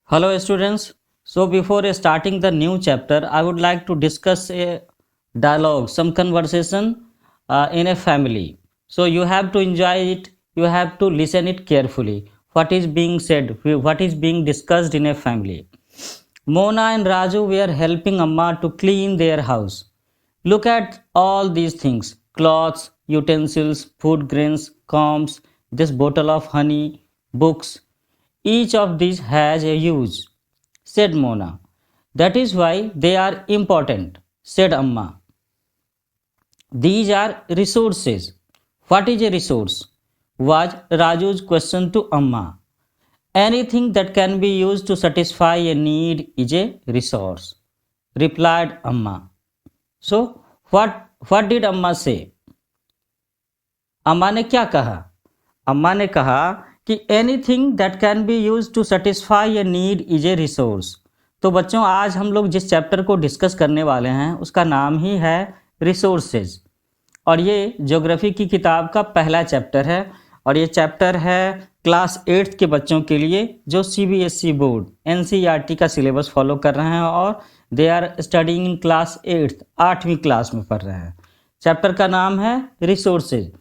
Hello students. So before starting the new chapter, I would like to discuss a dialogue, some conversation in a family. So you have to enjoy it. You have to listen it carefully. What is being said? What is being discussed in a family? Mona and Raju were helping Amma to clean their house. Look at all these things: clothes, utensils, food grains, combs, this bottle of honey, books. Each of these has a use, said Mona. That is why they are important, said Amma. These are resources. What is a resource? Was Raju's question to Amma. Anything that can be used to satisfy a need is a resource, replied Amma. So, what did Amma say? अम्मा ने क्या कहा? अम्मा ने कहा कि anything that can be use to satisfy a need is a resource. तो बच्चों, आज हम लोग जिस चैप्टर को डिस्कस करने वाले हैं उसका नाम ही है रिसोर्सेज, और ये ज्योग्राफी की किताब का पहला चैप्टर है। और ये चैप्टर है क्लास 8th के बच्चों के लिए जो CBSE बोर्ड NCERT का सिलेबस फॉलो कर रहे हैं और they are studying in class 8th, 8वीं क्लास में पढ़ रहे हैं। चैप्टर का नाम है रिसोर्सेज।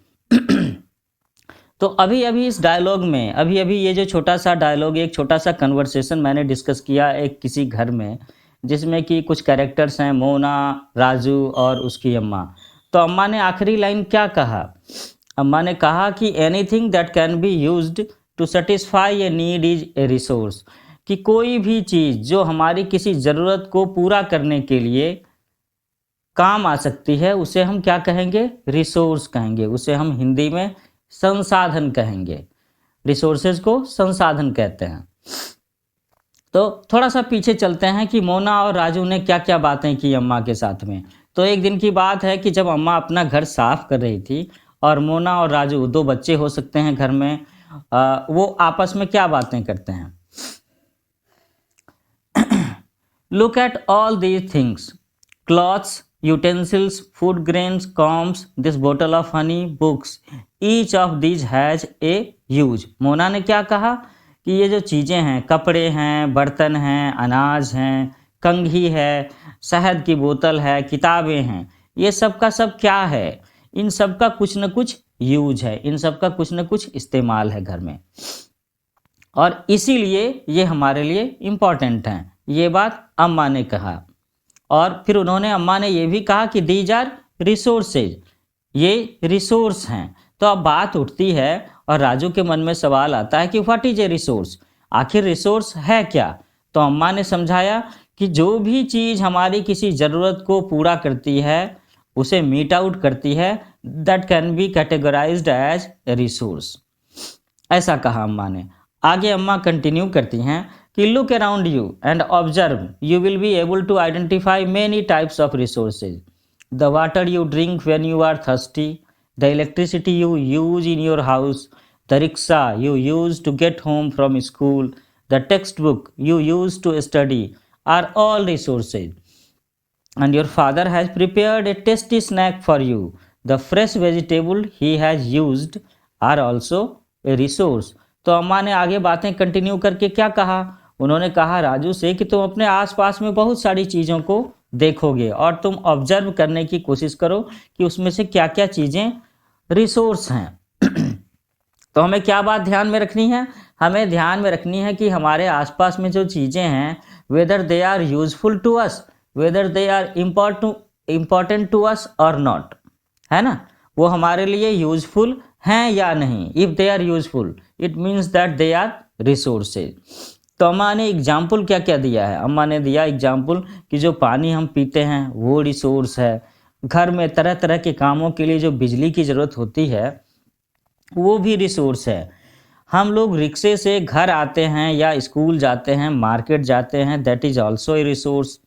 तो अभी इस डायलॉग में अभी ये जो छोटा सा डायलॉग, एक छोटा सा कन्वर्सेशन मैंने डिस्कस किया एक किसी घर में, जिसमें कि कुछ कैरेक्टर्स हैं, मोना, राजू और उसकी अम्मा। तो अम्मा ने आखिरी लाइन क्या कहा? अम्मा ने कहा कि anything that can be used to satisfy a need is a resource, कि कोई भी चीज़ जो हमारी किसी ज़रूरत को पूरा करने के लिए काम आ सकती है उसे हम क्या कहेंगे? रिसोर्स कहेंगे। उसे हम हिंदी में संसाधन कहेंगे। रिसोर्सेज को संसाधन कहते हैं। तो थोड़ा सा पीछे चलते हैं कि मोना और राजू ने क्या क्या बातें की अम्मा के साथ में। तो एक दिन की बात है कि जब अम्मा अपना घर साफ कर रही थी और मोना और राजू, दो बच्चे हो सकते हैं घर में, वो आपस में क्या बातें करते हैं? Look at all these things, clothes, utensils, food grains, combs, this bottle of honey, books, each of these has a use। Mona ने क्या कहा कि ये जो चीज़ें हैं, कपड़े हैं, बर्तन हैं, अनाज हैं, कंघी है, शहद की बोतल है, किताबें हैं, ये सब का सब क्या है? इन सब का कुछ न कुछ यूज है, इन सब का कुछ न कुछ इस्तेमाल है घर में, और इसीलिए ये हमारे लिए इम्पॉर्टेंट हैं। ये बात अम्मा ने कहा। और फिर उन्होंने, अम्मा ने ये भी कहा कि दीज आर रिसोर्सेज, ये रिसोर्स हैं। तो अब बात उठती है और राजू के मन में सवाल आता है कि व्हाट इज ए रिसोर्स, आखिर रिसोर्स है क्या? तो अम्मा ने समझाया कि जो भी चीज़ हमारी किसी ज़रूरत को पूरा करती है, उसे मीट आउट करती है, that can be categorised as a resource. ऐसा कहा अम्मा ने। आगे अम्मा कंटिन्यू करती हैं कि look around you and observe, you will be able to identify many types of resources. The water you drink when you are thirsty, the electricity you use in your house, the rickshaw you use to get home from school, the text book you use to study are all resources. And your father has prepared a tasty snack for you. The fresh vegetable he has used are also a resource। तो अम्मा ने आगे बातें continue करके क्या कहा? उन्होंने कहा राजू से कि तुम अपने आसपास में बहुत सारी चीज़ों को देखोगे और तुम ऑब्जर्व करने की कोशिश करो कि उसमें से क्या क्या चीज़ें रिसोर्स हैं। तो हमें क्या बात ध्यान में रखनी है? हमें ध्यान में रखनी है कि हमारे आसपास में जो चीज़ें हैं, whether they are useful to us, whether they are important to us और नॉट, है ना? वो हमारे लिए यूजफुल हैं या नहीं। If they are useful it means that they are resources. तो अम्मा ने एग्जाम्पल क्या क्या दिया है? अम्मा ने दिया एग्जाम्पल कि जो पानी हम पीते हैं वो रिसोर्स है। घर में तरह तरह के कामों के लिए जो बिजली की ज़रूरत होती है वो भी रिसोर्स है। हम लोग रिक्शे से घर आते हैं या स्कूल जाते हैं, मार्केट जाते हैं, that is also a resource.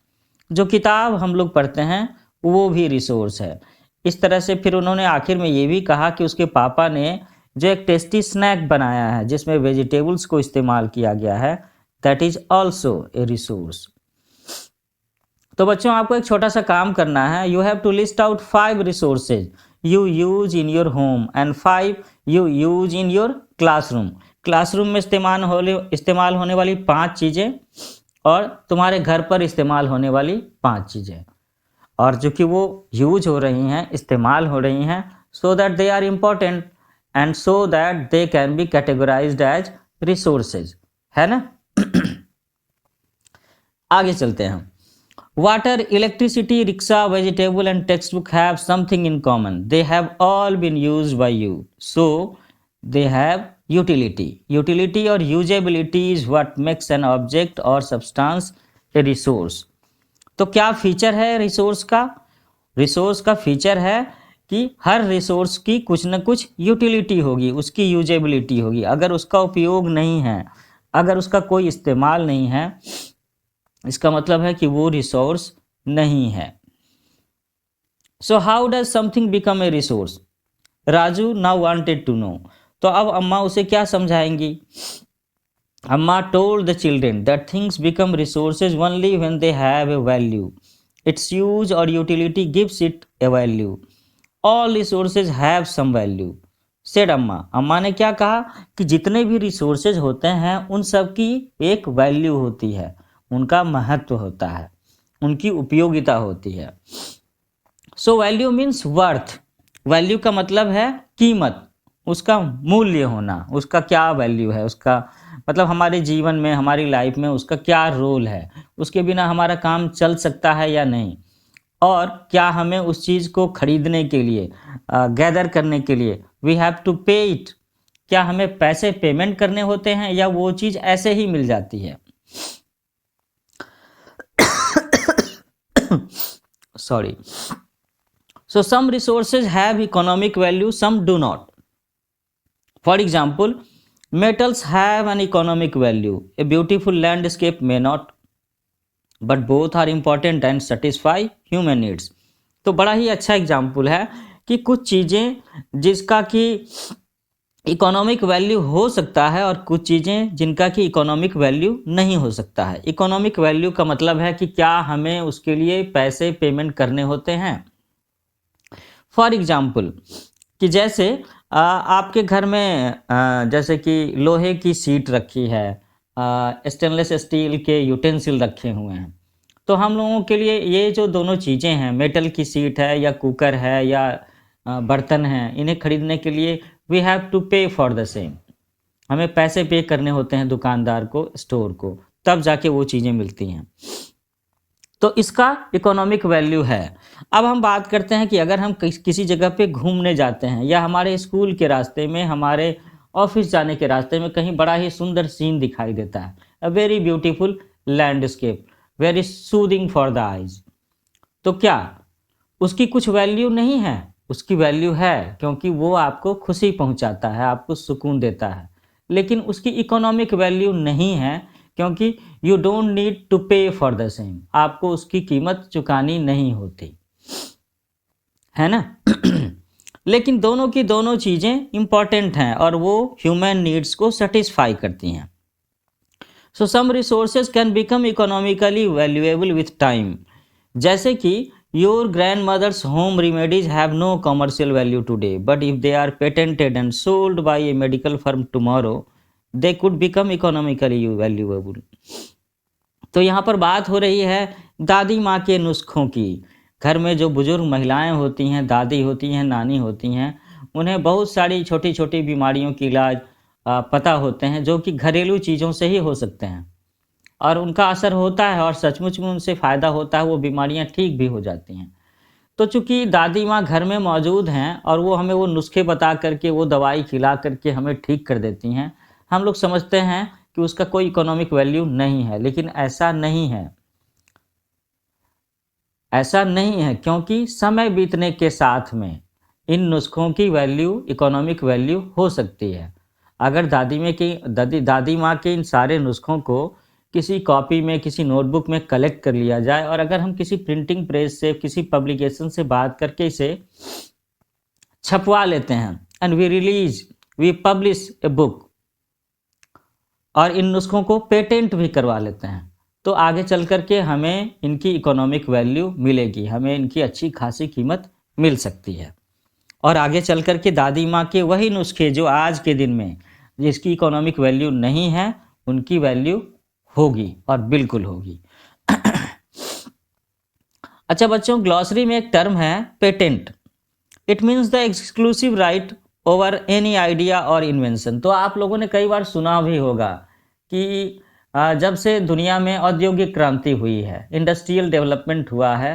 जो किताब हम लोग पढ़ते हैं वो भी रिसोर्स है। इस तरह से फिर उन्होंने आखिर में ये भी कहा कि उसके पापा ने जो एक टेस्टी स्नैक बनाया है जिसमें वेजिटेबल्स को इस्तेमाल किया गया है, that is also a resource. तो बच्चों, आपको एक छोटा सा काम करना है। You have to list out 5 resources you use in your home and 5 you use in your classroom. Classroom में इस्तेमाल होने वाली 5 चीज़ें और तुम्हारे घर पर इस्तेमाल होने वाली 5 चीज़ें, और जो कि वो यूज हो रही हैं, इस्तेमाल हो रही हैं, so that they are important and so that they can be categorised as resources, है ना। आगे चलते हैं। Water, electricity, rickshaw, vegetable and textbook have something in common, they have all been used by you, so they have utility. Utility और usability is what makes an object और substance a resource. तो क्या feature है resource का? Resource का feature है कि हर resource की कुछ न कुछ यूटिलिटी होगी, उसकी यूजेबिलिटी होगी। अगर उसका उपयोग नहीं है, अगर उसका कोई इस्तेमाल नहीं है, इसका मतलब है कि वो रिसोर्स नहीं है। So how does something become a resource? Raju now wanted to know. तो अब अम्मा उसे क्या समझाएंगी? अम्मा told the children that things become resources only when they have a value. Its use or utility gives it a value. All resources have some value. Said अम्मा। अम्मा ने क्या कहा कि जितने भी रिसोर्सेज होते हैं उन सब की एक वैल्यू होती है, उनका महत्व होता है, उनकी उपयोगिता होती है। So value means worth. Value का मतलब है कीमत, उसका मूल्य होना, उसका क्या वैल्यू है, उसका मतलब हमारे जीवन में, हमारी लाइफ में उसका क्या रोल है, उसके बिना हमारा काम चल सकता है या नहीं, और क्या हमें उस चीज़ को खरीदने के लिए, गैदर करने के लिए वी हैव टू पे इट, क्या हमें पैसे पेमेंट करने होते हैं या वो चीज़ ऐसे ही मिल जाती है। Sorry. So some resources have economic value, some do not. For example, metals have an economic value. A beautiful landscape may not, but both are important and satisfy human needs. तो बड़ा ही अच्छा एग्जाम्पल है कि कुछ चीज़ें जिसका कि economic value हो सकता है और कुछ चीज़ें जिनका कि इकोनॉमिक वैल्यू नहीं हो सकता है। इकोनॉमिक वैल्यू का मतलब है कि क्या हमें उसके लिए पैसे पेमेंट करने होते हैं। फॉर एग्जाम्पल कि जैसे आपके घर में जैसे कि लोहे की सीट रखी है, स्टेनलेस स्टील के यूटेंसिल रखे हुए हैं, तो हम लोगों के लिए ये जो दोनों चीज़ें हैं, मेटल की सीट है या कुकर है या बर्तन हैं, इन्हें खरीदने के लिए वी हैव टू पे फॉर द सेम। हमें पैसे पे करने होते हैं दुकानदार को, स्टोर को, तब जाके वो चीज़ें मिलती हैं। तो इसका इकोनॉमिक वैल्यू है। अब हम बात करते हैं कि अगर हम किसी जगह पे घूमने जाते हैं या हमारे स्कूल के रास्ते में, हमारे ऑफिस जाने के रास्ते में कहीं बड़ा ही सुंदर सीन दिखाई देता है, a very beautiful landscape, very soothing for the eyes, तो क्या उसकी कुछ वैल्यू नहीं है? उसकी वैल्यू है, क्योंकि वो आपको खुशी पहुंचाता है, आपको सुकून देता है, लेकिन उसकी इकोनॉमिक वैल्यू नहीं है, क्योंकि यू डोंट नीड टू पे फॉर द सेम, आपको उसकी कीमत चुकानी नहीं होती है ना। लेकिन दोनों की दोनों चीज़ें इंपॉर्टेंट हैं और वो ह्यूमन नीड्स को सेटिस्फाई करती हैं। So some resources can become economically valuable with time, जैसे कि your grandmother's home remedies have no commercial value today, but if they are patented and sold by a medical firm tomorrow they could become economically valuable. तो यहाँ पर बात हो रही है दादी माँ के नुस्खों की। घर में जो बुजुर्ग महिलाएं होती हैं, दादी होती हैं, नानी होती हैं, उन्हें बहुत सारी छोटी छोटी बीमारियों के इलाज पता होते हैं, जो कि घरेलू चीज़ों से ही हो सकते हैं, और उनका असर होता है और सचमुच में उनसे फ़ायदा होता है, वो बीमारियां ठीक भी हो जाती हैं। तो चूँकि दादी माँ घर में मौजूद हैं और वो हमें वो नुस्खे बता करके, वो दवाई खिला करके हमें ठीक कर देती हैं, हम लोग समझते हैं कि उसका कोई इकोनॉमिक वैल्यू नहीं है, लेकिन ऐसा नहीं है। ऐसा नहीं है, क्योंकि समय बीतने के साथ में इन नुस्खों की वैल्यू, इकोनॉमिक वैल्यू हो सकती है। अगर दादी माँ के इन सारे नुस्खों को किसी कॉपी में, किसी नोटबुक में कलेक्ट कर लिया जाए, और अगर हम किसी प्रिंटिंग प्रेस से, किसी पब्लिकेशन से बात करके इसे छपवा लेते हैं, and we publish a book, और इन नुस्खों को पेटेंट भी करवा लेते हैं, तो आगे चल कर के हमें इनकी इकोनॉमिक वैल्यू मिलेगी, हमें इनकी अच्छी खासी कीमत मिल सकती है। और आगे चल कर के दादी माँ के वही नुस्खे जो आज के दिन में जिसकी इकोनॉमिक वैल्यू नहीं है उनकी वैल्यू होगी और बिल्कुल होगी। अच्छा बच्चों, ग्लॉसरी में एक टर्म है patent. It means the exclusive right over any idea और इन्वेंशन। तो आप लोगों ने कई बार सुना भी होगा कि जब से दुनिया में औद्योगिक क्रांति हुई है, इंडस्ट्रियल डेवलपमेंट हुआ है,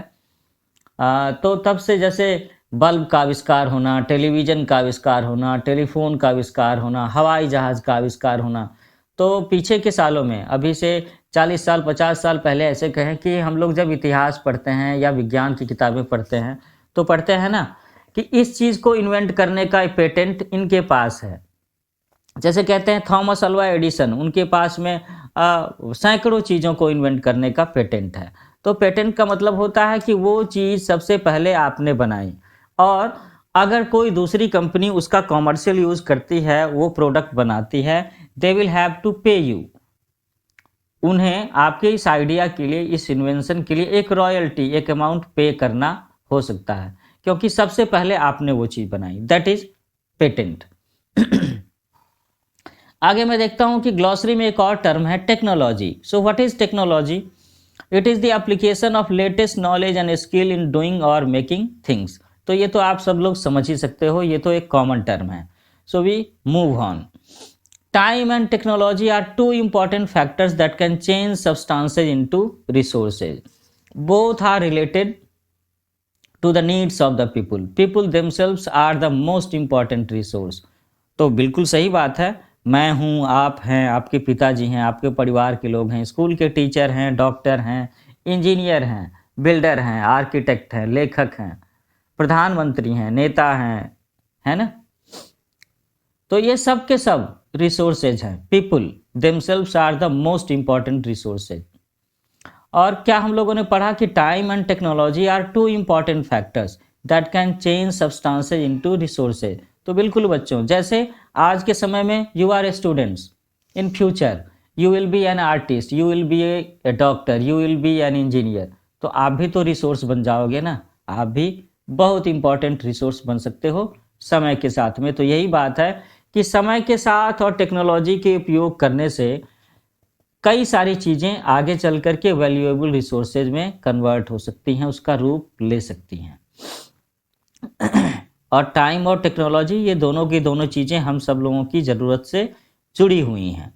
तो तब से जैसे बल्ब का आविष्कार होना, टेलीविज़न का आविष्कार होना, टेलीफोन का आविष्कार होना, हवाई जहाज़ का आविष्कार होना, तो पीछे के सालों में, अभी से 40 साल 50 साल पहले ऐसे कहें कि हम लोग जब इतिहास पढ़ते हैं या विज्ञान की किताबें पढ़ते हैं तो पढ़ते हैं ना कि इस चीज़ को इन्वेंट करने का पेटेंट इनके पास है। जैसे कहते हैं थॉमस अल्वा एडिसन, उनके पास में सैकड़ों चीज़ों को इन्वेंट करने का पेटेंट है। तो पेटेंट का मतलब होता है कि वो चीज़ सबसे पहले आपने बनाई और अगर कोई दूसरी कंपनी उसका कॉमर्शियल यूज़ करती है, वो प्रोडक्ट बनाती है, दे विल हैव टू पे यू। उन्हें आपके इस आइडिया के लिए, इस इन्वेंशन के लिए एक रॉयल्टी, एक अमाउंट पे करना हो सकता है, क्योंकि सबसे पहले आपने वो चीज़ बनाई। That is patent. आगे मैं देखता हूं कि ग्लॉसरी में एक और टर्म है technology. So what is technology? It is the application of latest knowledge and skill in doing और मेकिंग थिंग्स। तो ये तो आप सब लोग समझ ही सकते हो, ये तो एक कॉमन टर्म है। So we move on. Time and technology are two important factors that can change substances into resources. Both are related to the needs of the people. People themselves are the most important resource. तो बिल्कुल सही बात है। मैं हूँ, आप हैं, आपके पिताजी हैं, आपके परिवार के लोग हैं, स्कूल के टीचर हैं, डॉक्टर हैं, इंजीनियर हैं, बिल्डर हैं, आर्किटेक्ट हैं, लेखक हैं, प्रधानमंत्री हैं, नेता हैं, है ना? तो ये सब के सब रिसोर्सेज हैं। People themselves are the most important resources. और क्या हम लोगों ने पढ़ा कि time and technology are two important factors that can change substances into resources. तो बिल्कुल बच्चों, जैसे आज के समय में you are students, in future you will be an artist, you will be a doctor, you will be an engineer, तो आप भी तो रिसोर्स बन जाओगे ना। आप भी बहुत इंपॉर्टेंट रिसोर्स बन सकते हो समय के साथ में। तो यही बात है कि समय के साथ और टेक्नोलॉजी के उपयोग करने से कई सारी चीज़ें आगे चल कर के वैल्यूएबल रिसोर्सेज में कन्वर्ट हो सकती हैं, उसका रूप ले सकती हैं। और टाइम और टेक्नोलॉजी, ये दोनों की दोनों चीज़ें हम सब लोगों की ज़रूरत से जुड़ी हुई हैं।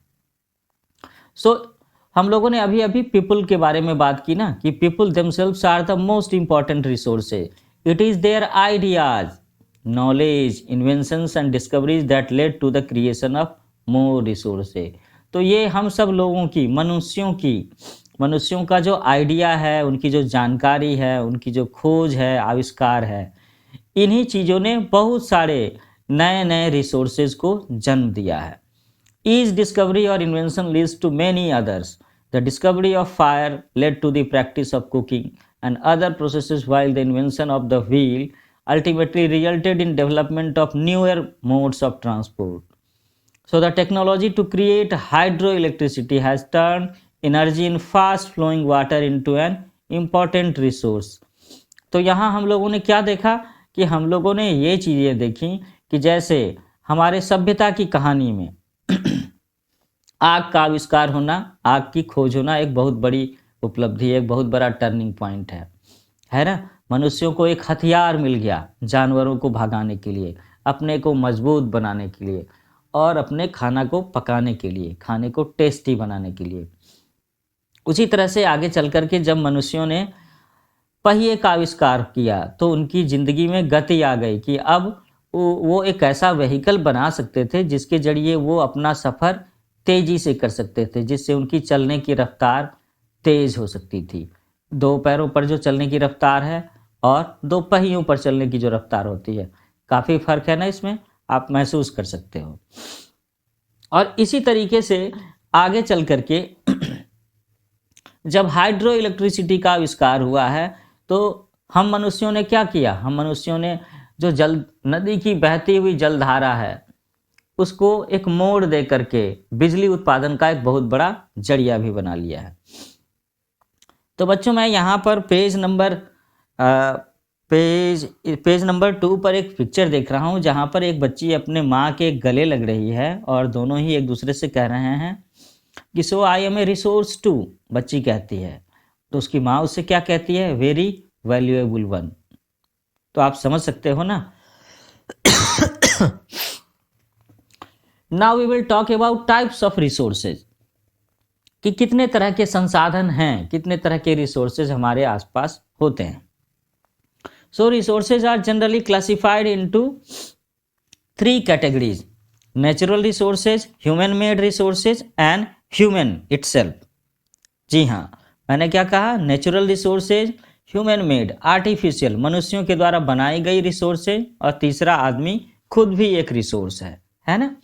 सो हम लोगों ने अभी अभी पीपल के बारे में बात की ना, कि people themselves are the most important resources. It is their ideas, knowledge, inventions and discoveries that led to the creation of more resources. तो ये हम सब लोगों की, मनुष्यों का जो आइडिया है, उनकी जो जानकारी है, उनकी जो खोज है, आविष्कार है, इन्हीं चीज़ों ने बहुत सारे नए नए रिसोर्सेज को जन्म दिया है। ईच डिस्कवरी और invention leads to many others. The discovery of fire led to the practice of cooking and other processes, while the invention of the wheel ultimately resulted in development of newer modes of transport. So the technology to create hydroelectricity has turned energy in fast flowing water into an important resource. तो यहाँ हम लोगों ने क्या देखा कि हम लोगों ने ये चीज़ें देखी कि जैसे हमारे सभ्यता की कहानी में आग का आविष्कार होना, आग की खोज होना एक बहुत बड़ी उपलब्धि है, एक बहुत बड़ा टर्निंग पॉइंट है ना। मनुष्यों को एक हथियार मिल गया जानवरों को भगाने के लिए, अपने को मजबूत बनाने के लिए और अपने खाना को पकाने के लिए, खाने को टेस्टी बनाने के लिए। उसी तरह से आगे चल कर के जब मनुष्यों ने पहिए का आविष्कार किया तो उनकी ज़िंदगी में गति आ गई कि अब वो एक ऐसा व्हीकल बना सकते थे जिसके जरिए वो अपना सफ़र तेज़ी से कर सकते थे, जिससे उनकी चलने की रफ्तार तेज़ हो सकती थी। दो पैरों पर जो चलने की रफ्तार है और दो पहियों पर चलने की जो रफ्तार होती है, काफ़ी फ़र्क है ना, इसमें आप महसूस कर सकते हो। और इसी तरीके से आगे चल कर के जब हाइड्रो इलेक्ट्रिसिटी का आविष्कार हुआ है तो हम मनुष्यों ने क्या किया, हम मनुष्यों ने जो जल नदी की बहती हुई जलधारा है उसको एक मोड़ दे करके बिजली उत्पादन का एक बहुत बड़ा जरिया भी बना लिया है। तो बच्चों, मैं यहाँ पर पेज नंबर पेज नंबर 2 पर एक पिक्चर देख रहा हूँ जहाँ पर एक बच्ची अपने माँ के गले लग रही है और दोनों ही एक दूसरे से कह रहे हैं कि so I am a resource too, बच्ची कहती है। तो उसकी माँ उससे क्या कहती है? Very valuable one. तो आप समझ सकते हो ना। Now we will talk about types of resources, कि कितने तरह के संसाधन हैं, कितने तरह के रिसोर्सेज हमारे आसपास होते हैं। So resources are generally classified into 3 categories: natural resources, human made resources and human itself। जी हाँ, मैंने क्या कहा? Natural resources, human made artificial मनुष्यों के द्वारा बनाई गई रिसोर्सेज, और तीसरा आदमी खुद भी एक रिसोर्स है ना।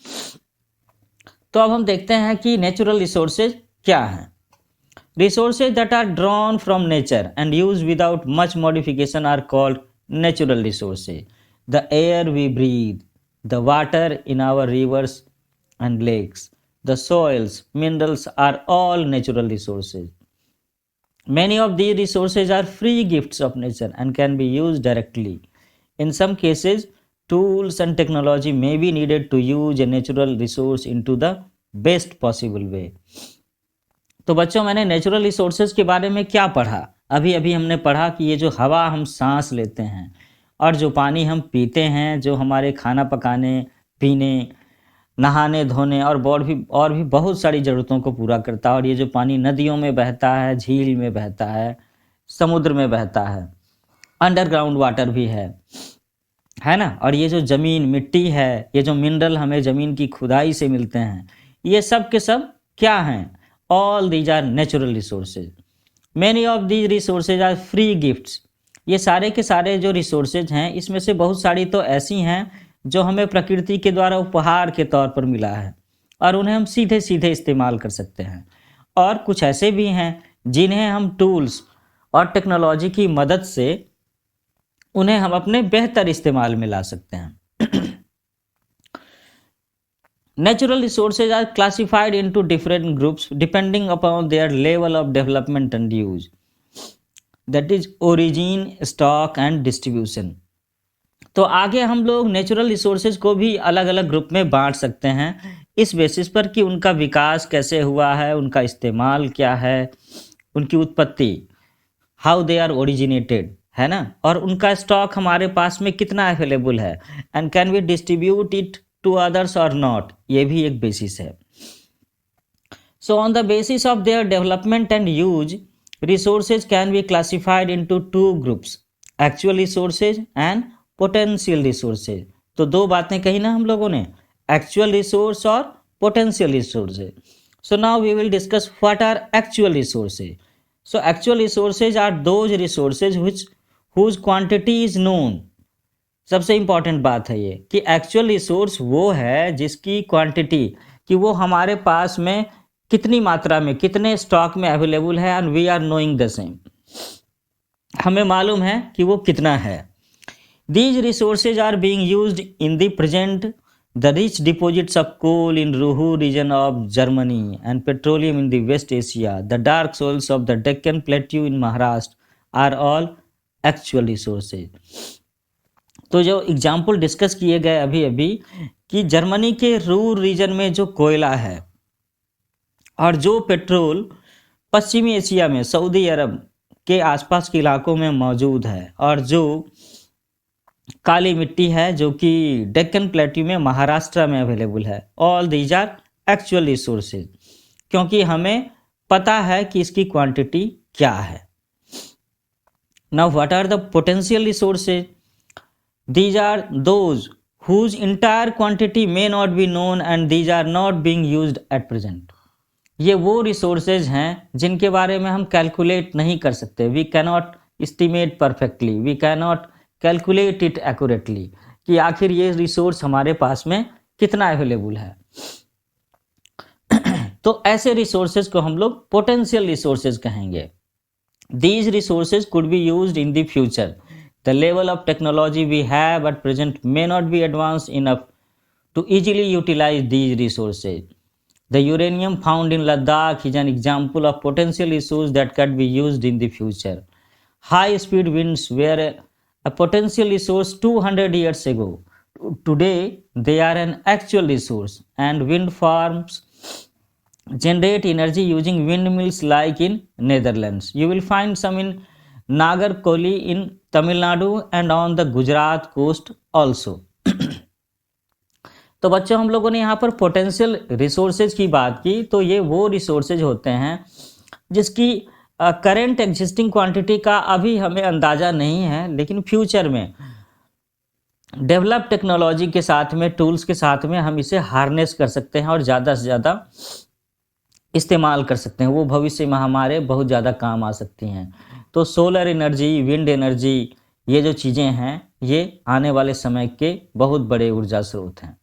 तो अब हम देखते हैं कि नेचुरल रिसोर्सेज क्या हैं। Resources that are drawn from nature and used without much modification are called natural resources. The air we breathe, the water in our rivers and lakes, the soils, minerals are all natural resources. Many of these resources are free gifts of nature and can be used directly. In some cases, tools and technology may be needed to use a natural resource into the best possible way. तो बच्चों, मैंने natural resources के बारे में क्या पढ़ा? अभी अभी हमने पढ़ा कि ये जो हवा हम सांस लेते हैं और जो पानी हम पीते हैं, जो हमारे खाना पकाने, पीने, नहाने धोने और भी बहुत सारी ज़रूरतों को पूरा करता है। और ये जो पानी नदियों में बहता है, झील में बहता है, समुद्र में बहता है, अंडरग्राउंड वाटर भी है ना। और ये जो ज़मीन, मिट्टी है, ये जो मिनरल हमें ज़मीन की खुदाई से मिलते हैं, ये सब के सब क्या हैं? All these are natural resources. Many of these resources are free gifts. ये सारे के सारे जो रिसोर्सेज हैं, इसमें से बहुत सारी तो ऐसी हैं जो हमें प्रकृति के द्वारा उपहार के तौर पर मिला है और उन्हें हम सीधे सीधे इस्तेमाल कर सकते हैं। और कुछ ऐसे भी हैं जिन्हें हम टूल्स और टेक्नोलॉजी की मदद से उन्हें हम अपने बेहतर इस्तेमाल में ला सकते हैं। Natural resources are classified into different groups depending upon their level of development and use. That is origin, stock and distribution. तो आगे हम लोग नेचुरल रिसोर्सेज को भी अलग अलग ग्रुप में बांट सकते हैं इस बेसिस पर कि उनका विकास कैसे हुआ है, उनका इस्तेमाल क्या है, उनकी उत्पत्ति, हाउ दे आर ओरिजिनेटेड, है ना, और उनका स्टॉक हमारे पास में कितना अवेलेबल है, and can we distribute it to others or not, ये भी एक बेसिस है। So on the basis of their development and use, resources can be classified into 2 groups: actual resources and potential resources। तो 2 बातें कही ना हम लोगों ने, actual resource और potential resources। So now we will discuss what are actual resources. So actual resources are those resources whose quantity is known। सबसे important बात है ये कि एक्चुअल रिसोर्स वो है जिसकी क्वांटिटी, कि वो हमारे पास में कितनी मात्रा में, कितने स्टॉक में अवेलेबल है, and we are knowing the same, हमें मालूम है कि वो कितना है। These resources are being used in the present the rich deposits of coal in Ruhr region of Germany and petroleum in the west Asia, the dark soils of the Deccan plateau in Maharashtra are all actual resources. तो जो example discuss किए गए अभी अभी कि Germany के Ruhr reason में जो कोयला है और जो पेट्रोल पश्चिमी एशिया में सऊदी अरब के आसपास के इलाकों में मौजूद है, और जो काली मिट्टी है जो कि डेक्कन प्लेट्यू में महाराष्ट्र में अवेलेबल है, all these are actual resources, क्योंकि हमें पता है कि इसकी क्वांटिटी क्या है। Now what are the potential resources? These are those whose entire quantity may not be known and these are not being used at present. ये वो रिसोर्सेज हैं जिनके बारे में हम कैलकुलेट नहीं कर सकते। We cannot estimate perfectly, we cannot calculate it accurately, कि आखिर ये रिसोर्स हमारे पास में कितना अवेलेबल है। तो ऐसे रिसोर्सेज को हम लोग पोटेंशियल रिसोर्सेज कहेंगे। These resources could be used in the future. The level of technology we have at present may not be advanced enough to easily utilize these resources. The uranium found in Ladakh is an example of potential resource that can be used in the future. High speed winds were a potential resource 200 years ago. Today they are an actual resource, and wind farms generate energy using windmills like in Netherlands. You will find some in Nagarkoli in Tamil Nadu and on the Gujarat coast also. तो बच्चों हम लोगों ने यहाँ पर potential resources की बात की, तो ये वो रिसोर्सेज होते हैं जिसकी करेंट एग्जिस्टिंग क्वांटिटी का अभी हमें अंदाज़ा नहीं है, लेकिन फ्यूचर में डेवलप टेक्नोलॉजी के साथ में, टूल्स के साथ में हम इसे हार्नेस कर सकते हैं और ज़्यादा से ज़्यादा इस्तेमाल कर सकते हैं। वो भविष्य में हमारे बहुत ज़्यादा काम आ सकती हैं। तो सोलर एनर्जी, विंड एनर्जी, ये जो चीज़ें हैं ये आने वाले समय के बहुत बड़े ऊर्जा स्रोत हैं।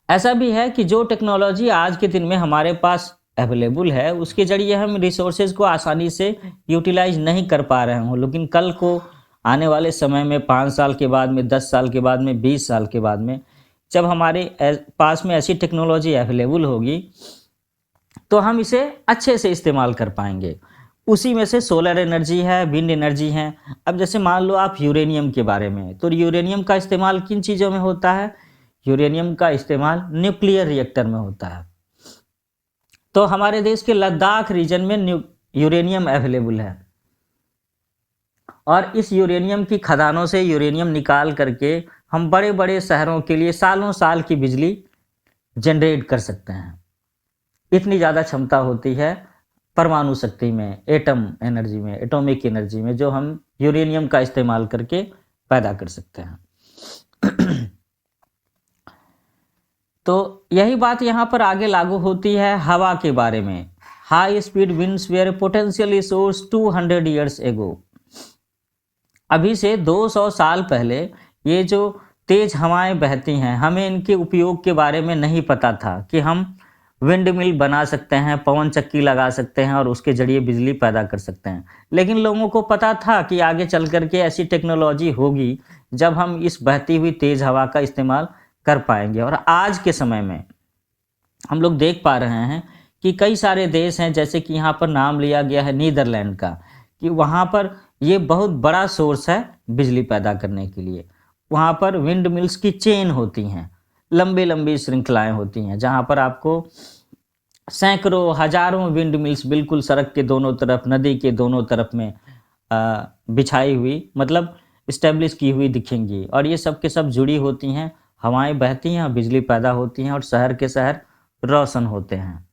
ऐसा भी है कि जो टेक्नोलॉजी आज के दिन में हमारे पास अवेलेबल है उसके जरिए हम रिसोर्सेज को आसानी से यूटिलाइज नहीं कर पा रहे हों, लेकिन कल को आने वाले समय में 5 साल के बाद में, 10 साल के बाद में, 20 साल के बाद में जब हमारे पास में ऐसी टेक्नोलॉजी अवेलेबल होगी तो हम इसे अच्छे से इस्तेमाल कर पाएंगे। उसी में से सोलर एनर्जी है, विंड एनर्जी है। अब जैसे मान लो आप यूरेनियम के बारे में, तो यूरेनियम का इस्तेमाल किन चीज़ों में होता है? यूरेनियम का इस्तेमाल न्यूक्लियर रिएक्टर में होता है। तो हमारे देश के लद्दाख रीजन में यूरेनियम अवेलेबल है और इस यूरेनियम की खदानों से यूरेनियम निकाल करके हम बड़े बड़े शहरों के लिए सालों साल की बिजली जनरेट कर सकते हैं। इतनी ज़्यादा क्षमता होती है परमाणु शक्ति में, एटम एनर्जी में, एटॉमिक एनर्जी में, जो हम यूरेनियम का इस्तेमाल करके पैदा कर सकते हैं। तो यही बात यहाँ पर आगे लागू होती है हवा के बारे में। High speed winds were potential resource 200 years ago. अभी से 200 साल पहले ये जो तेज हवाएं बहती हैं, हमें इनके उपयोग के बारे में नहीं पता था कि हम विंड मिल बना सकते हैं, पवन चक्की लगा सकते हैं और उसके जरिए बिजली पैदा कर सकते हैं। लेकिन लोगों को पता था कि आगे चल कर के ऐसी टेक्नोलॉजी होगी जब हम इस बहती हुई तेज हवा का इस्तेमाल कर पाएंगे। और आज के समय में हम लोग देख पा रहे हैं कि कई सारे देश हैं, जैसे कि यहाँ पर नाम लिया गया है नीदरलैंड का, कि वहाँ पर ये बहुत बड़ा सोर्स है बिजली पैदा करने के लिए। वहाँ पर विंड मिल्स की चेन होती हैं, लंबी लंबी श्रृंखलाएं होती हैं, जहाँ पर आपको सैकड़ों हजारों विंड मिल्स बिल्कुल सड़क के दोनों तरफ, नदी के दोनों तरफ में बिछाई हुई, मतलब इस्टेब्लिश की हुई दिखेंगी। और ये सब के सब जुड़ी होती हैं, हवाएं बहती हैं, बिजली पैदा होती हैं और शहर के शहर रोशन होते हैं।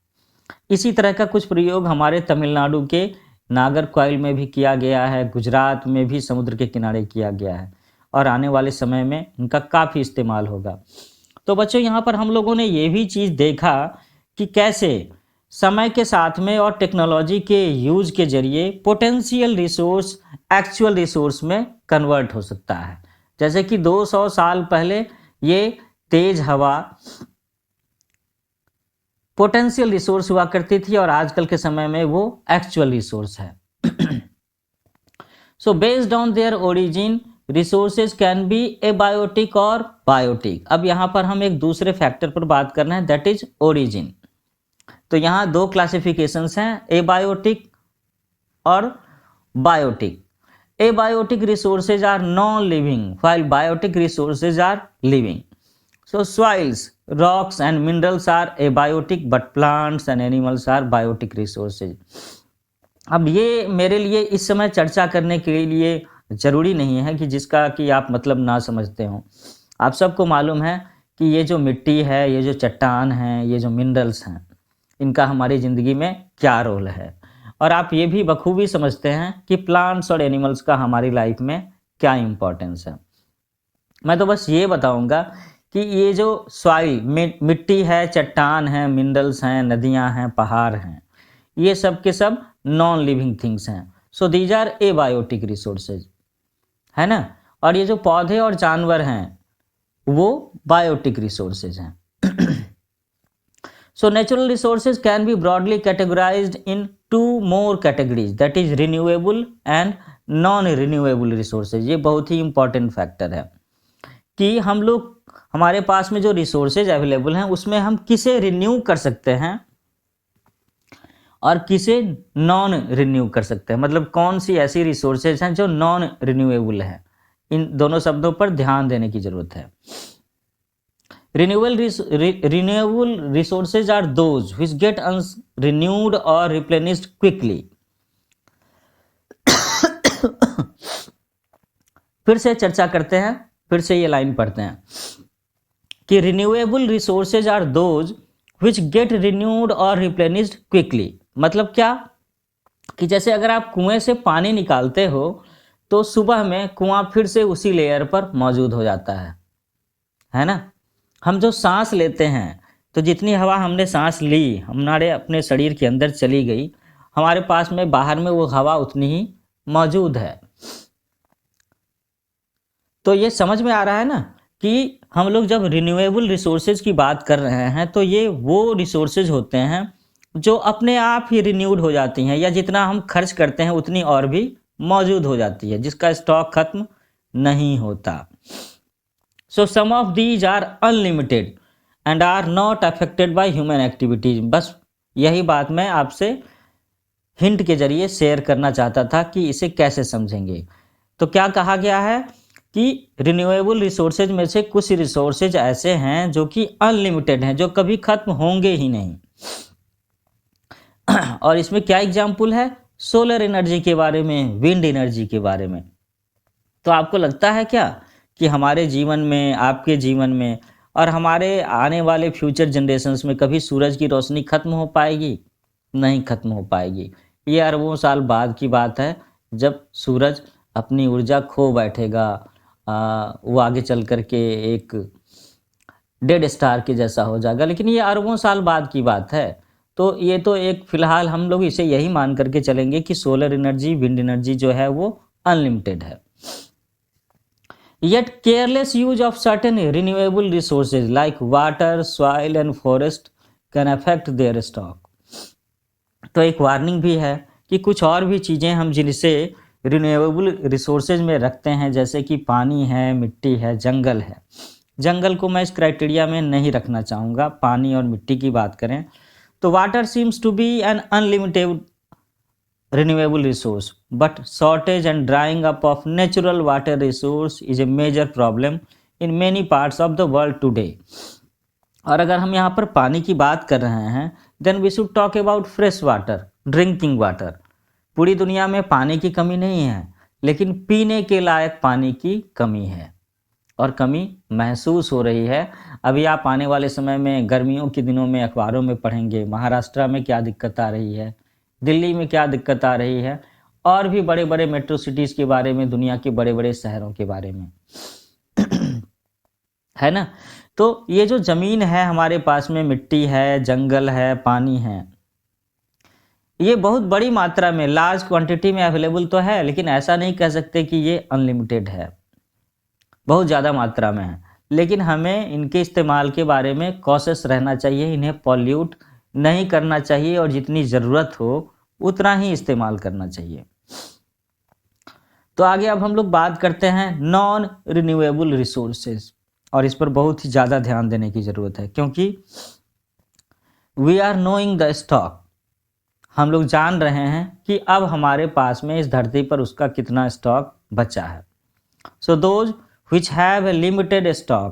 इसी तरह का कुछ प्रयोग हमारे तमिलनाडु के नागरकोइल में भी किया गया है, गुजरात में भी समुद्र के किनारे किया गया है और आने वाले समय में इनका काफ़ी इस्तेमाल होगा। तो बच्चों यहाँ पर हम लोगों ने ये भी चीज़ देखा कि कैसे समय के साथ में और टेक्नोलॉजी के यूज के जरिए पोटेंशियल रिसोर्स एक्चुअल रिसोर्स में कन्वर्ट हो सकता है। जैसे कि 200 साल पहले ये तेज हवा पोटेंशियल रिसोर्स हुआ करती थी और आजकल के समय में वो एक्चुअल रिसोर्स है। So based on their origin resources can be abiotic और बायोटिक। अब यहाँ पर हम एक दूसरे फैक्टर पर बात करना है, दैट इज ओरिजिन। तो यहाँ 2 क्लासिफिकेशंस हैं, एबायोटिक और biotic. Abiotic resources are non living while biotic resources are living. So soils, rocks and minerals are abiotic but plants and animals are biotic resources. अब ये मेरे लिए इस समय चर्चा करने के लिए ज़रूरी नहीं है कि जिसका कि आप मतलब ना समझते हो। आप सबको मालूम है कि ये जो मिट्टी है, ये जो चट्टान हैं, ये जो मिनरल्स हैं, इनका हमारी ज़िंदगी में क्या रोल है। और आप ये भी बखूबी समझते हैं कि प्लांट्स और एनिमल्स का हमारी लाइफ में क्या इम्पोर्टेंस है। मैं तो बस ये बताऊंगा कि ये जो सॉइल, मिट्टी है, चट्टान है, मिनरल्स हैं, नदियां हैं, पहाड़ हैं, ये सब के सब नॉन लिविंग थिंग्स हैं। So these are abiotic resources, है ना। और ये जो पौधे और जानवर हैं वो बायोटिक रिसोर्सेज हैं। So natural resources can be broadly categorized in 2 more categories, that is renewable and non-renewable resources. ये बहुत ही important factor है कि हम लोग, हमारे पास में जो resources अवेलेबल हैं उसमें हम किसे रिन्यू कर सकते हैं और किसे नॉन रिन्यू कर सकते हैं, मतलब कौन सी ऐसी रिसोर्सेज हैं जो नॉन रिन्यूएबल है। इन दोनों शब्दों पर ध्यान देने की जरूरत है। Renewable resources are those which get renewed or replenished quickly। फिर से चर्चा करते हैं, फिर से ये लाइन पढ़ते हैं कि renewable resources are those which get renewed और रिप्लेनिश्ड क्विकली। मतलब क्या कि जैसे अगर आप कुएं से पानी निकालते हो तो सुबह में कुआं फिर से उसी लेयर पर मौजूद हो जाता है ना। हम जो सांस लेते हैं तो जितनी हवा हमने सांस ली हमारे अपने शरीर के अंदर चली गई, हमारे पास में बाहर में वो हवा उतनी ही मौजूद है। तो ये समझ में आ रहा है ना कि हम लोग जब रिन्यूएबल रिसोर्सेज की बात कर रहे हैं तो ये वो रिसोर्सेज होते हैं जो अपने आप ही रिन्यूड हो जाती हैं, या जितना हम खर्च करते हैं उतनी और भी मौजूद हो जाती है, जिसका स्टॉक खत्म नहीं होता। So some of these are unlimited and are not affected by human activities. बस यही बात मैं आपसे हिंट के जरिए शेयर करना चाहता था कि इसे कैसे समझेंगे। तो क्या कहा गया है कि रिन्यूएबल रिसोर्सेज में से कुछ रिसोर्सेज ऐसे हैं जो कि अनलिमिटेड हैं, जो कभी खत्म होंगे ही नहीं। और इसमें क्या एग्जाम्पल है? सोलर एनर्जी के बारे में, विंड एनर्जी के बारे में। तो आपको लगता है क्या कि हमारे जीवन में, आपके जीवन में और हमारे आने वाले फ्यूचर जनरेशन्स में कभी सूरज की रोशनी खत्म हो पाएगी? नहीं खत्म हो पाएगी। ये अरबों साल बाद की बात है जब सूरज अपनी ऊर्जा खो बैठेगा, वो आगे चल कर के एक डेड स्टार के जैसा हो जाएगा, लेकिन ये अरबों साल बाद की बात है। तो ये तो एक फ़िलहाल हम लोग इसे यही मान करके चलेंगे कि सोलर एनर्जी, विंड एनर्जी जो है वो अनलिमिटेड है। Yet careless use of certain renewable resources like water, soil and forest can affect their stock। तो एक वार्निंग भी है कि कुछ और भी चीज़ें हम जिनसे रिन्यूएबल रिसोर्सेज में रखते हैं, जैसे कि पानी है, मिट्टी है, जंगल है। जंगल को मैं इस क्राइटेरिया में नहीं रखना चाहूँगा। पानी और मिट्टी की बात करें तो water seems to be an unlimited renewable resource, but shortage and drying up of natural water resource is a major problem in many parts of the world today। और अगर हम यहाँ पर पानी की बात कर रहे हैं then we should talk about fresh water, drinking water। पूरी दुनिया में पानी की कमी नहीं है, लेकिन पीने के लायक पानी की कमी है और कमी महसूस हो रही है। अभी आप आने वाले समय में गर्मियों के दिनों में अखबारों में पढ़ेंगे महाराष्ट्र में क्या दिक्कत आ रही है, दिल्ली में क्या दिक्कत आ रही है, और भी बड़े बड़े मेट्रो सिटीज़ के बारे में, दुनिया के बड़े बड़े शहरों के बारे में है ना। तो ये जो ज़मीन है हमारे पास में, मिट्टी है, जंगल है, पानी है, ये बहुत बड़ी मात्रा में, लार्ज क्वांटिटी में अवेलेबल तो है, लेकिन ऐसा नहीं कह सकते कि ये अनलिमिटेड है, बहुत ज़्यादा मात्रा में है। लेकिन हमें इनके इस्तेमाल के बारे में कॉशियस रहना चाहिए, इन्हें पॉल्यूट नहीं करना चाहिए और जितनी ज़रूरत हो उतना ही इस्तेमाल करना चाहिए। तो आगे अब हम लोग बात करते हैं नॉन रिन्यूएबल रिसोर्सेज, और इस पर बहुत ही ज़्यादा ध्यान देने की ज़रूरत है क्योंकि we are knowing the stock. हम लोग जान रहे हैं कि अब हमारे पास में इस धरती पर उसका कितना स्टॉक बचा है। So those which have a limited stock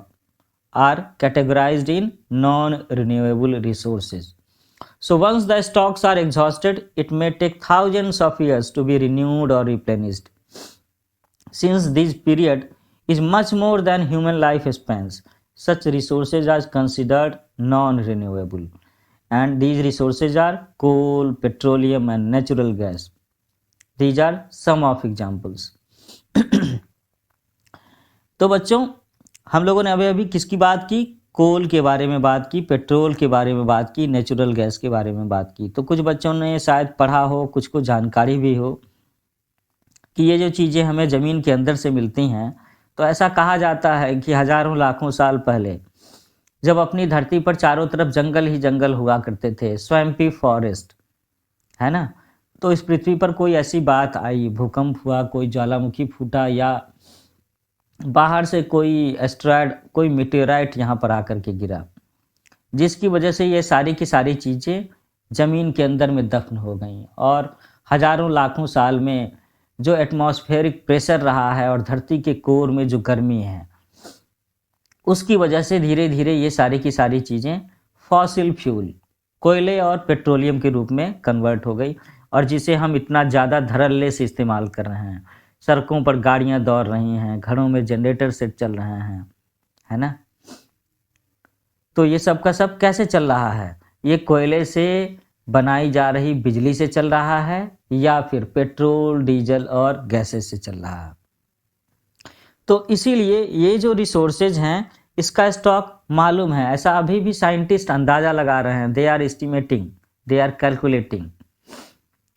are categorized in non-renewable resources। So once the stocks are exhausted, it may take thousands of years to be renewed or replenished। Since this period is much more than human life spans, such resources are considered non-renewable, and these resources are coal, petroleum and natural gas। These are some of examples। तो बच्चों हम लोगों ने अभी किसकी बात की? कोल के बारे में बात की, पेट्रोल के बारे में बात की, नेचुरल गैस के बारे में बात की। तो कुछ बच्चों ने शायद पढ़ा हो, कुछ को जानकारी भी हो कि ये जो चीज़ें हमें ज़मीन के अंदर से मिलती हैं, तो ऐसा कहा जाता है कि हज़ारों लाखों साल पहले जब अपनी धरती पर चारों तरफ जंगल ही जंगल हुआ करते थे, स्वैम्पी फॉरेस्ट, है ना, तो इस पृथ्वी पर कोई ऐसी बात आई, भूकंप हुआ, कोई ज्वालामुखी फूटा, या बाहर से कोई एस्ट्रॉयड, कोई मीटेराइट यहाँ पर आकर के गिरा, जिसकी वजह से ये सारी की सारी चीज़ें ज़मीन के अंदर में दफन हो गई और हजारों लाखों साल में जो एटमॉस्फेरिक प्रेशर रहा है और धरती के कोर में जो गर्मी है, उसकी वजह से धीरे धीरे ये सारी की सारी चीज़ें फॉसिल फ्यूल, कोयले और पेट्रोलियम के रूप में कन्वर्ट हो गई और जिसे हम इतना ज़्यादा धड़ल्ले से इस्तेमाल कर रहे हैं। सड़कों पर गाड़ियाँ दौड़ रही हैं, घरों में जनरेटर सेट चल रहे हैं, है ना। तो ये सब का सब कैसे चल रहा है? ये कोयले से बनाई जा रही बिजली से चल रहा है या फिर पेट्रोल, डीजल और गैसेस से चल रहा है। तो इसीलिए ये जो रिसोर्सेज हैं, इसका स्टॉक मालूम है, ऐसा अभी भी साइंटिस्ट अंदाज़ा लगा रहे हैं। They are estimating, they are calculating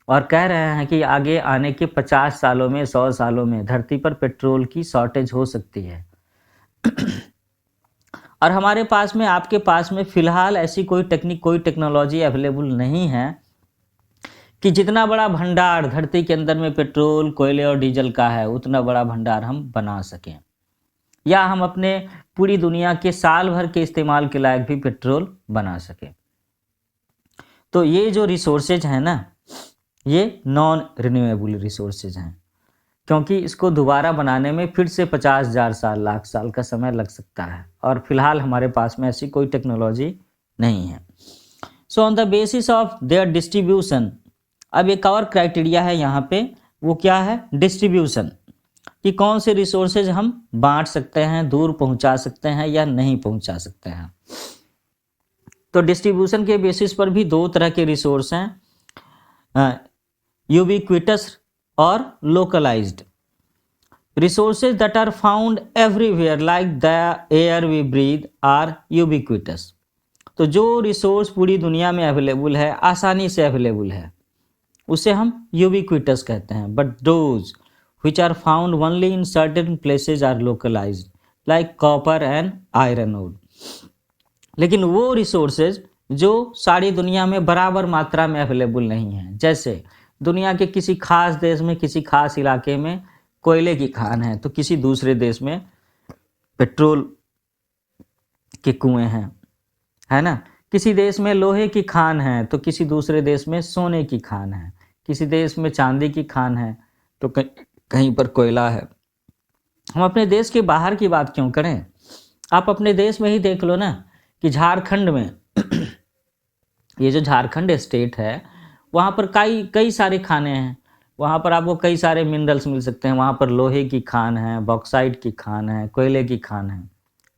और कह रहे हैं कि आगे आने के 50 सालों में, 100 सालों में धरती पर पेट्रोल की शॉर्टेज हो सकती है। और हमारे पास में, आपके पास में फ़िलहाल ऐसी कोई टेक्निक, कोई टेक्नोलॉजी अवेलेबल नहीं है कि जितना बड़ा भंडार धरती के अंदर में पेट्रोल, कोयले और डीजल का है, उतना बड़ा भंडार हम बना सकें या हम अपने पूरी दुनिया के साल भर के इस्तेमाल के लायक भी पेट्रोल बना सकें। तो ये जो रिसोर्सेज हैं ना, ये नॉन रिन्यूएबल रिसोर्सेज हैं, क्योंकि इसको दोबारा बनाने में फिर से 50,000 साल, लाख साल का समय लग सकता है और फिलहाल हमारे पास में ऐसी कोई टेक्नोलॉजी नहीं है। So on the basis of their distribution, अब एक और क्राइटेरिया है यहाँ पे, वो क्या है? डिस्ट्रीब्यूशन, कि कौन से रिसोर्सेज हम बांट सकते हैं, दूर पहुँचा सकते हैं या नहीं पहुँचा सकते हैं। तो डिस्ट्रीब्यूशन के बेसिस पर भी दो तरह के रिसोर्स हैं, यूबिक्विटस और localised. Resources that are found everywhere like the air we breathe are ubiquitous. तो जो रिसोर्स पूरी दुनिया में अवेलेबल है, आसानी से अवेलेबल है, उसे हम यूबिक्विटस कहते हैं। But those which are found only in certain places are localized like copper and iron ore। लेकिन वो रिसोर्सेज जो सारी दुनिया में बराबर मात्रा में अवेलेबल नहीं है, जैसे दुनिया के किसी खास देश में, किसी खास इलाके में कोयले की खान है तो किसी दूसरे देश में पेट्रोल के कुएं हैं, है ना। किसी देश में लोहे की खान है तो किसी दूसरे देश में सोने की खान है, किसी देश में चांदी की खान है तो कहीं पर कोयला है। हम अपने देश के बाहर की बात क्यों करें? आप अपने देश में ही देख लो ना कि झारखंड में ये जो झारखंड स्टेट है, वहाँ पर कई सारे खाने हैं, वहाँ पर आपको कई सारे मिनरल्स मिल सकते हैं। वहाँ पर लोहे की खान है, बॉक्साइट की खान है, कोयले की खान है।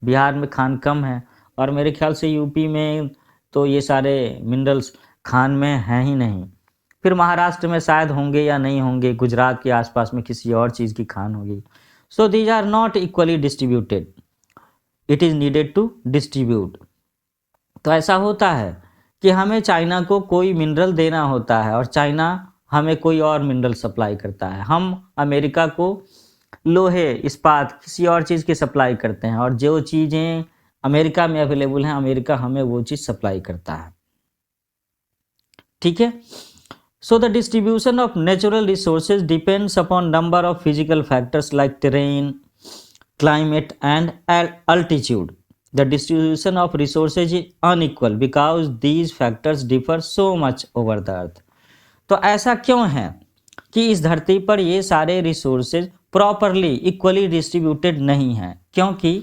बिहार में खान कम है और मेरे ख्याल से यूपी में तो ये सारे मिनरल्स खान में हैं ही नहीं। फिर महाराष्ट्र में शायद होंगे या नहीं होंगे, गुजरात के आसपास में किसी और चीज़ की खान होगी। So these are not equally distributed, it is needed to distribute. तो ऐसा होता है कि हमें चाइना को कोई मिनरल देना होता है और चाइना हमें कोई और मिनरल सप्लाई करता है। हम अमेरिका को लोहे, इस्पात, किसी और चीज़ की सप्लाई करते हैं और जो चीज़ें अमेरिका में अवेलेबल हैं, अमेरिका हमें वो चीज़ सप्लाई करता है। ठीक है। So the distribution of natural resources depends upon number of physical factors like terrain, climate and altitude. The distribution of resources is unequal because these factors differ so much over the earth. तो ऐसा क्यों है कि इस धरती पर ये सारे रिसोर्सेज प्रॉपरली इक्वली डिस्ट्रीब्यूटेड नहीं हैं? क्योंकि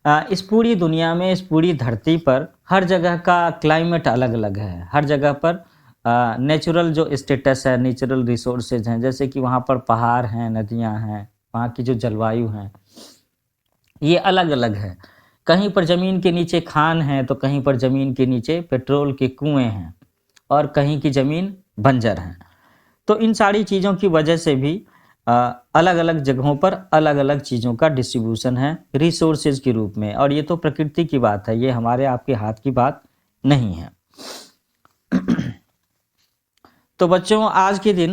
इस पूरी दुनिया में, इस पूरी धरती पर हर जगह का क्लाइमेट अलग अलग है। हर जगह पर नेचुरल जो स्टेटस है, नेचुरल रिसोर्सेज हैं, जैसे कि वहाँ पर पहाड़ हैं, नदियाँ हैं, वहाँ की जो जलवायु हैं ये अलग अलग है। कहीं पर ज़मीन के नीचे खान है तो कहीं पर ज़मीन के नीचे पेट्रोल के कुएं हैं और कहीं की ज़मीन बंजर है। तो इन सारी चीज़ों की वजह से भी अलग अलग जगहों पर अलग अलग चीज़ों का डिस्ट्रीब्यूशन है रिसोर्सेज के रूप में। और ये तो प्रकृति की बात है, ये हमारे आपके हाथ की बात नहीं है। तो बच्चों, आज के दिन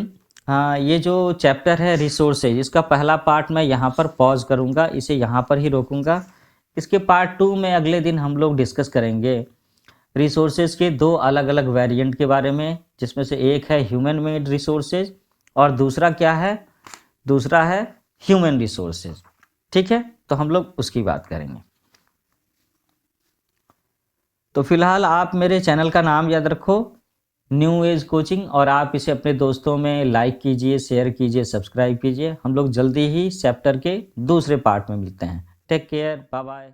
ये जो चैप्टर है रिसोर्सेज, इसका पहला पार्ट मैं यहाँ पर पॉज करूँगा, इसे यहाँ पर ही रोकूँगा। इसके पार्ट 2 में अगले दिन हम लोग डिस्कस करेंगे रिसोर्सेज के दो अलग अलग वेरिएंट के बारे में, जिसमें से एक है ह्यूमन मेड रिसोर्सेज और दूसरा क्या है? दूसरा है ह्यूमन रिसोर्सेज। ठीक है, तो हम लोग उसकी बात करेंगे। तो फिलहाल आप मेरे चैनल का नाम याद रखो, न्यू एज कोचिंग, और आप इसे अपने दोस्तों में लाइक कीजिए, शेयर कीजिए, सब्सक्राइब कीजिए। हम लोग जल्दी ही चैप्टर के दूसरे पार्ट में मिलते हैं। Take care, bye bye.